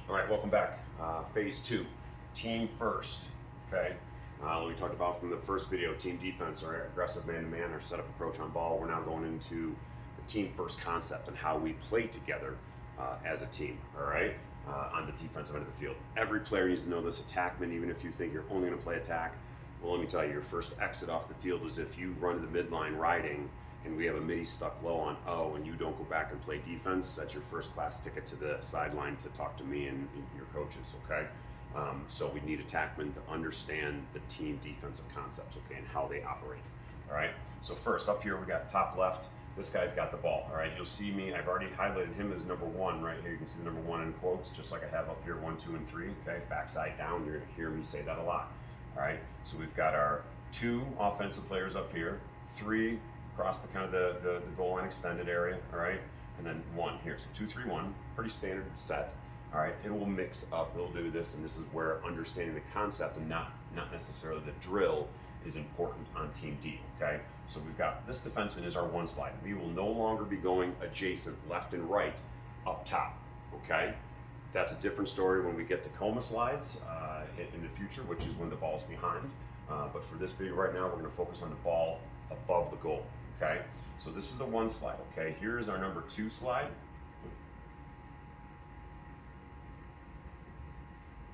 All right, welcome back. Phase two, team first. Okay. We talked about from the first video, team defense, or aggressive man-to-man, or setup approach on ball. We're now going into the team first concept and how we play together as a team. All right, on the defensive end of the field. Every player needs to know this. Attackman, even if you think you're only going to play attack, well, let me tell you, your first exit off the field is if you run to the midline riding and we have a midi stuck low on O and you don't go back and play defense, that's your first class ticket to the sideline to talk to me and your coaches, okay? So we need attackmen to understand the team defensive concepts, okay, and how they operate, all right? So first, up here we got top left, this guy's got the ball, all right? You'll see me, I've already highlighted him as number one right here. You can see the number one in quotes, just like I have up here, 1, 2, and 3, okay? Backside down, you're gonna hear me say that a lot, all right? So we've got our 2 offensive players up here, 3 across the kind of the goal line extended area, all right? And then 1 here, so 2, 3, 1, pretty standard set, all right? It will mix up, it'll do this, and this is where understanding the concept and not necessarily the drill is important on Team D, okay? So we've got, this defenseman is our 1 slide. We will no longer be going adjacent, left and right, up top, okay? That's a different story when we get to coma slides in the future, which is when the ball's behind. But for this video right now, we're gonna focus on the ball above the goal, okay? So this is the 1 slide, okay? Here's our number 2 slide.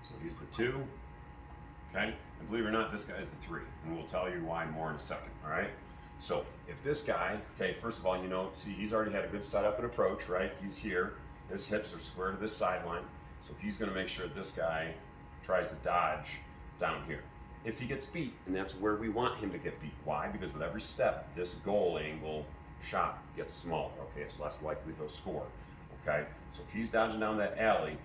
So he's the 2, okay? And believe it or not, this guy's the 3, and we'll tell you why more in a second, all right? So if this guy, okay, first of all, you know, see, he's already had a good setup and approach, right? He's here, his hips are square to this sideline, so he's gonna make sure this guy tries to dodge down here. If he gets beat, and that's where we want him to get beat. Why? Because with every step, this goal angle shot gets smaller, okay? It's less likely he'll score, okay? So if he's dodging down that alley,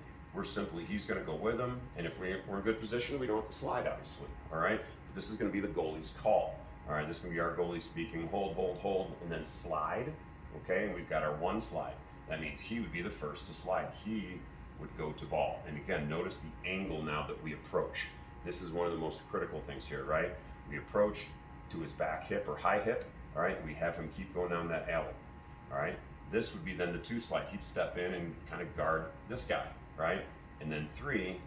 he's gonna go with him, and if we're in good position, we don't have to slide, obviously, all right? But this is gonna be the goalie's call, all right? This is gonna be our goalie speaking, hold, and then slide, okay? And we've got our 1 slide. That means he would be the first to slide. He would go to ball. And again, notice the angle now that we approach. This is one of the most critical things here, right? We approach to his back hip or high hip, all right? And we have him keep going down that alley, all right? This would be then the 2 slide. He'd step in and kind of guard this guy, right? And then 3,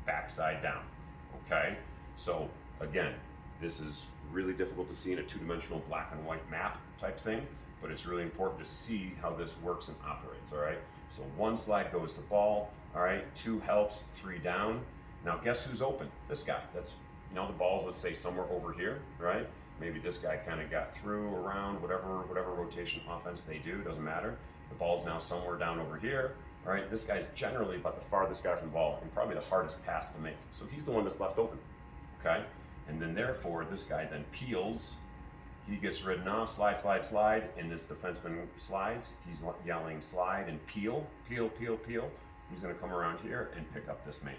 backside down, okay? So again, this is really difficult to see in a 2-dimensional black and white map type thing, but it's really important to see how this works and operates, all right? So 1 slide goes to ball, all right? 2 helps, 3 down. Now guess who's open? This guy. That's, you know, the ball's, let's say, somewhere over here, right? Maybe this guy kind of got through, around, whatever rotation offense they do, doesn't matter. The ball's now somewhere down over here, all right? This guy's generally about the farthest guy from the ball and probably the hardest pass to make. So he's the one that's left open, okay? And then therefore, this guy then peels, he gets ridden off, slide, and this defenseman slides. He's yelling slide and peel. He's gonna come around here and pick up this man.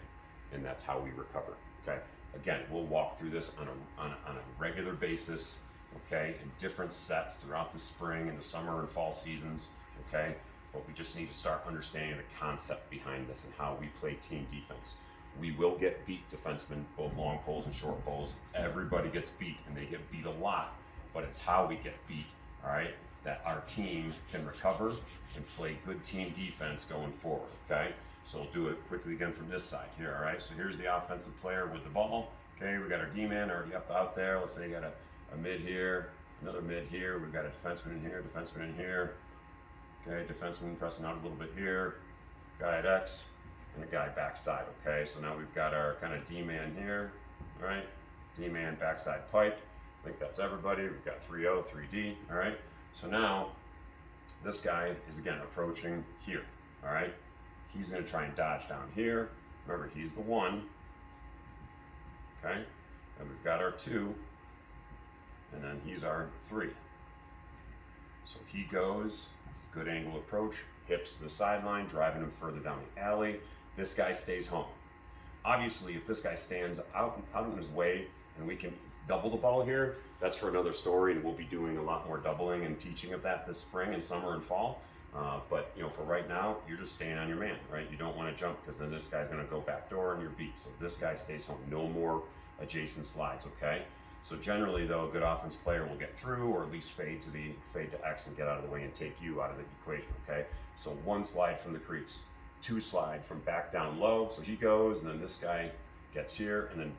And that's how we recover, okay? Again, we'll walk through this on a regular basis, okay? In different sets throughout the spring and the summer and fall seasons, okay? But we just need to start understanding the concept behind this and how we play team defense. We will get beat, defensemen, both long poles and short poles. Everybody gets beat, and they get beat a lot, but it's how we get beat, all right? That our team can recover and play good team defense going forward, okay? So we'll do it quickly again from this side here, all right? So here's the offensive player with the ball, okay? We got our D-man already up out there. Let's say you got a mid here, another mid here. We've got a defenseman in here, okay? Defenseman pressing out a little bit here, guy at X, and a guy backside, okay? So now we've got our kind of D-man here, all right? D-man backside pipe. I think that's everybody. We've got 3-0, 3D, all right? So now this guy is again approaching here, all right? He's gonna try and dodge down here. Remember, he's the 1, okay? And we've got our 2, and then he's our 3. So he goes, good angle approach, hips to the sideline, driving him further down the alley. This guy stays home. Obviously, if this guy stands out in his way and we can double the ball here, that's for another story, and we'll be doing a lot more doubling and teaching of that this spring and summer and fall. But you know, for right now, you're just staying on your man, right? You don't want to jump because then this guy's going to go back door and you're beat. So this guy stays home. No more adjacent slides, okay? So generally, though, a good offense player will get through or at least fade to X and get out of the way and take you out of the equation, okay? So 1 slide from the crease. 2 slide from back down low. So he goes, and then this guy gets here, and then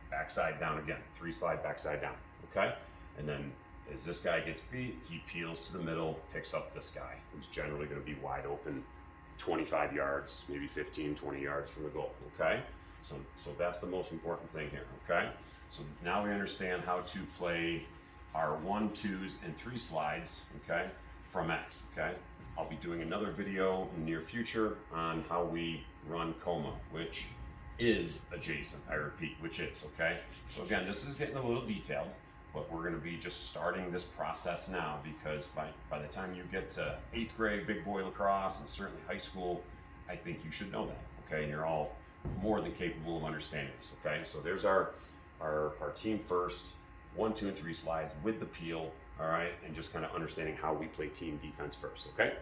backside down again. 3 slide, backside down, okay? And then as this guy gets beat, he peels to the middle, picks up this guy, who's generally gonna be wide open 25 yards, maybe 15, 20 yards from the goal, okay? So that's the most important thing here, okay? So now we understand how to play our 1, 2s, and 3 slides, okay, from X, okay? I'll be doing another video in the near future on how we run coma, which is adjacent, I repeat, which is, okay? So again, this is getting a little detailed, but we're gonna be just starting this process now, because by the time you get to 8th grade big boy lacrosse, and certainly high school, I think you should know that, okay? And you're all more than capable of understanding this, okay? So there's our team first, 1, 2, and 3 slides with the peel, all right? And just kind of understanding how we play team defense first, okay?